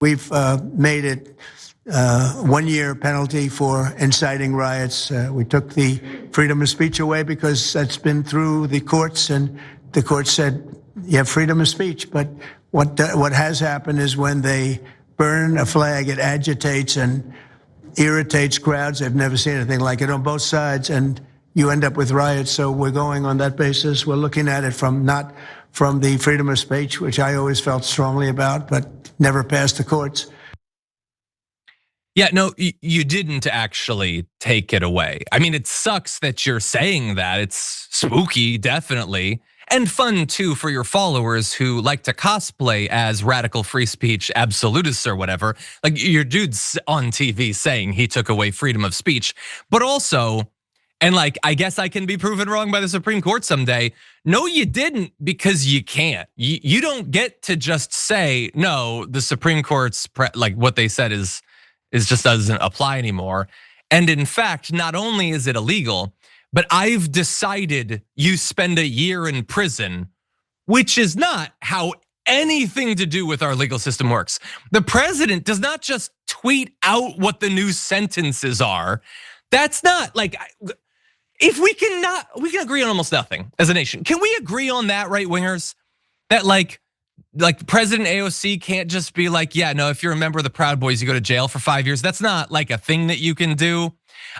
We've made it 1 year penalty for inciting riots. We took the freedom of speech away because that's been through the courts, and the court said you have freedom of speech. But what has happened is when they burn a flag, it agitates and irritates crowds. I've never seen anything like it on both sides, and you end up with riots. So we're going on that basis. We're looking at it not from the freedom of speech, which I always felt strongly about, but never passed the courts. Yeah, no, you didn't actually take it away. I mean, it sucks that you're saying that. It's spooky, definitely. And fun too for your followers who like to cosplay as radical free speech absolutists or whatever. Like your dude's on TV saying he took away freedom of speech, but also, and like, I guess I can be proven wrong by the Supreme Court someday. No, you didn't, because you can't. You don't get to just say, no, the Supreme Court's like what they said is just doesn't apply anymore. And in fact, not only is it illegal, but I've decided you spend a year in prison, which is not how anything to do with our legal system works. The president does not just tweet out what the new sentences are. That's not like, if we can agree on almost nothing as a nation. Can we agree on that, right wingers? That like President AOC can't just be like, yeah, no, if you're a member of the Proud Boys, you go to jail for 5 years. That's not like a thing that you can do.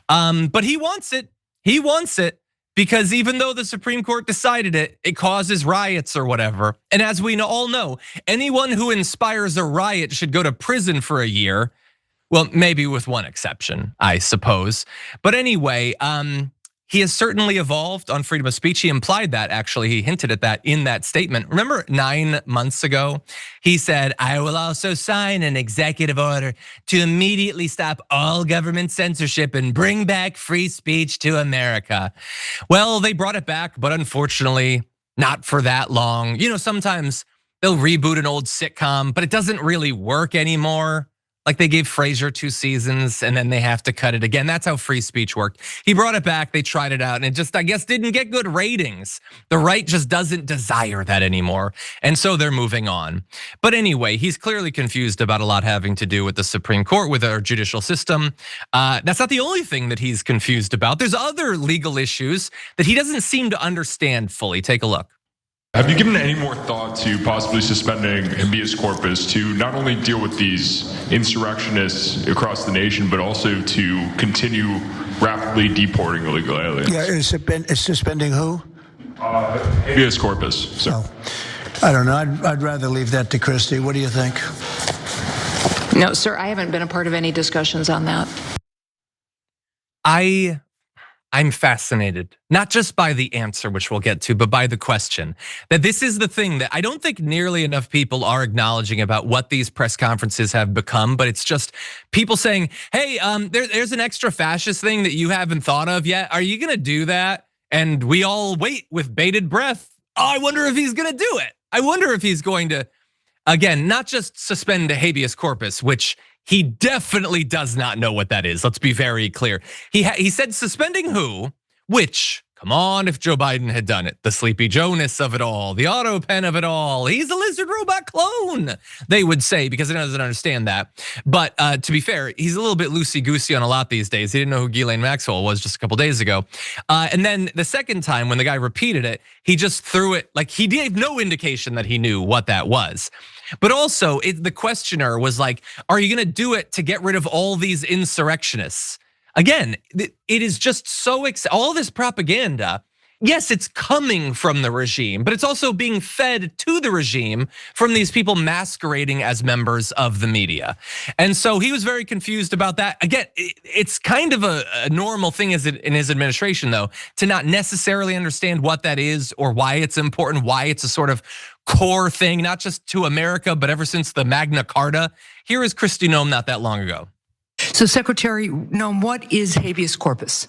But he wants it. He wants it because even though the Supreme Court decided it, it causes riots or whatever. And as we all know, anyone who inspires a riot should go to prison for a year. Well, maybe with one exception, I suppose. But anyway, he has certainly evolved on freedom of speech. He implied that, actually, he hinted at that in that statement. Remember 9 months ago, he said, I will also sign an executive order to immediately stop all government censorship and bring back free speech to America. Well, they brought it back, but unfortunately, not for that long. You know, sometimes they'll reboot an old sitcom, but it doesn't really work anymore. Like they gave Frasier 2 seasons and then they have to cut it again. That's how free speech worked. He brought it back, they tried it out, and it just, I guess, didn't get good ratings. The right just doesn't desire that anymore. And so they're moving on. But anyway, he's clearly confused about a lot having to do with the Supreme Court, with our judicial system. That's not the only thing that he's confused about. There's other legal issues that he doesn't seem to understand fully. Take a look. Have you given any more thought to possibly suspending habeas corpus to not only deal with these insurrectionists across the nation, but also to continue rapidly deporting illegal aliens? Yeah, it's suspending who? Habeas corpus. So. Oh, I don't know. I'd rather leave that to Kristi. What do you think? No, sir, I haven't been a part of any discussions on that. I'm fascinated, not just by the answer, which we'll get to, but by the question. That this is the thing that I don't think nearly enough people are acknowledging about what these press conferences have become, but it's just people saying, hey, there's an extra fascist thing that you haven't thought of yet. Are you gonna do that? And we all wait with bated breath. Oh, I wonder if he's gonna do it. I wonder if he's going to, again, not just suspend habeas corpus, which he definitely does not know what that is. Let's be very clear. He said suspending who, which, come on, if Joe Biden had done it, the Sleepy Jonas of it all, the auto pen of it all, he's a lizard robot clone, they would say, because he doesn't understand that. But to be fair, he's a little bit loosey-goosey on a lot these days. He didn't know who Ghislaine Maxwell was just a couple days ago. And then the second time when the guy repeated it, he just threw it, like he gave no indication that he knew what that was. But also, the questioner was like, are you gonna do it to get rid of all these insurrectionists? Again, it is just so, all this propaganda, yes, it's coming from the regime, but it's also being fed to the regime from these people masquerading as members of the media. And so he was very confused about that. Again, it's kind of a normal thing in his administration, though, to not necessarily understand what that is or why it's important, why it's a sort of core thing, not just to America, but ever since the Magna Carta. Here is Kristi Noem not that long ago. So Secretary Noem, what is habeas corpus?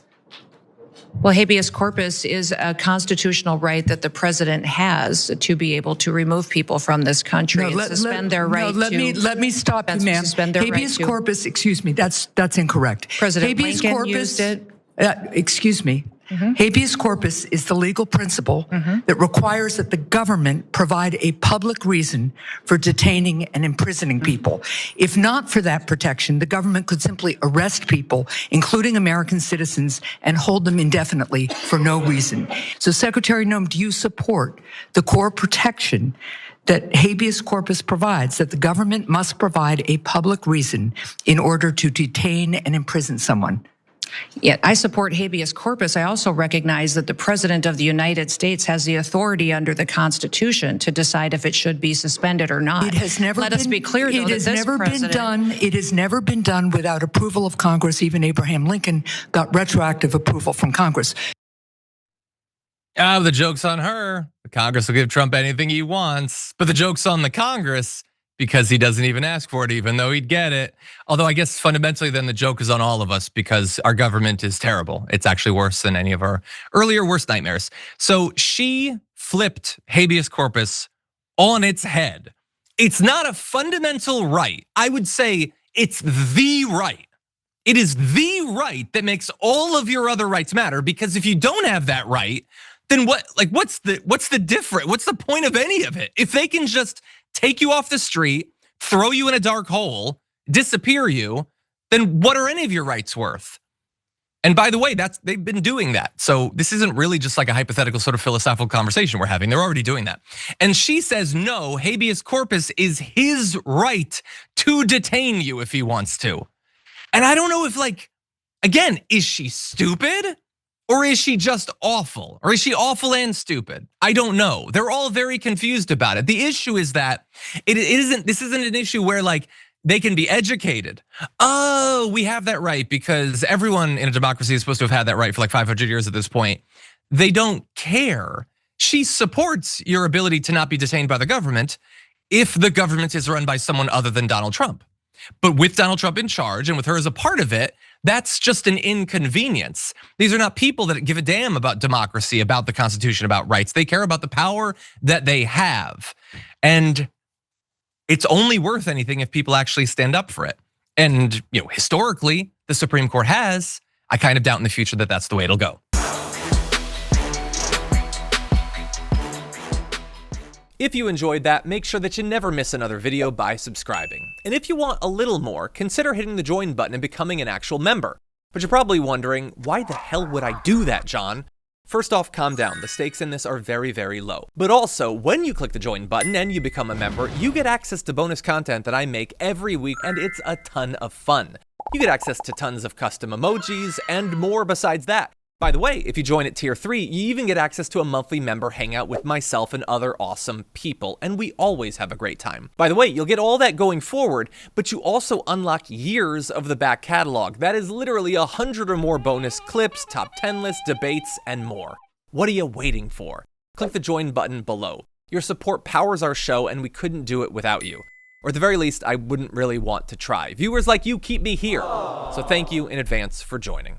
Well, habeas corpus is a constitutional right that the president has to be able to remove people from this country and suspend their right to. Let me stop you, ma'am. Habeas corpus, excuse me, that's incorrect. President Lincoln used it. Excuse me. Habeas corpus is the legal principle that requires that the government provide a public reason for detaining and imprisoning people. If not for that protection, the government could simply arrest people, including American citizens, and hold them indefinitely for no reason. So, Secretary Noem, do you support the core protection that habeas corpus provides, that the government must provide a public reason in order to detain and imprison someone? Yeah, I support habeas corpus. I also recognize that the President of the United States has the authority under the Constitution to decide if it should be suspended or not. It has never Let us be clear, though, it has never been done. It has never been done without approval of Congress. Even Abraham Lincoln got retroactive approval from Congress. The joke's on her. The Congress will give Trump anything he wants, but the joke's on the Congress because he doesn't even ask for it, even though he'd get it. Although I guess fundamentally then the joke is on all of us because our government is terrible. It's actually worse than any of our earlier worst nightmares. So she flipped habeas corpus on its head. It's not a fundamental right. I would say it's the right. It is the right that makes all of your other rights matter, because if you don't have that right, then what? Like, what's the difference? What's the point of any of it? If they can just take you off the street, throw you in a dark hole, disappear you, then what are any of your rights worth? And by the way, they've been doing that. So this isn't really just like a hypothetical sort of philosophical conversation we're having. They're already doing that. And she says, no, habeas corpus is his right to detain you if he wants to. And I don't know if, like, again, is she stupid? Or is she just awful? Or is she awful and stupid? I don't know. They're all very confused about it. The issue is that this isn't an issue where, like, they can be educated. Oh, we have that right because everyone in a democracy is supposed to have had that right for like 500 years at this point. They don't care. She supports your ability to not be detained by the government if the government is run by someone other than Donald Trump. But with Donald Trump in charge and with her as a part of it, that's just an inconvenience. These are not people that give a damn about democracy, about the Constitution, about rights. They care about the power that they have. And it's only worth anything if people actually stand up for it. And historically, the Supreme Court has. I kind of doubt in the future that that's the way it'll go. If you enjoyed that, make sure that you never miss another video by subscribing. And if you want a little more, consider hitting the join button and becoming an actual member. But you're probably wondering, why the hell would I do that, John? First off, calm down. The stakes in this are very, very low. But also, when you click the join button and you become a member, you get access to bonus content that I make every week, and it's a ton of fun. You get access to tons of custom emojis and more besides that. By the way, if you join at tier 3, you even get access to a monthly member hangout with myself and other awesome people, and we always have a great time. By the way, you'll get all that going forward, but you also unlock years of the back catalog. That is literally 100 or more bonus clips, top 10 lists, debates, and more. What are you waiting for? Click the join button below. Your support powers our show, and we couldn't do it without you. Or at the very least, I wouldn't really want to try. Viewers like you keep me here. So thank you in advance for joining.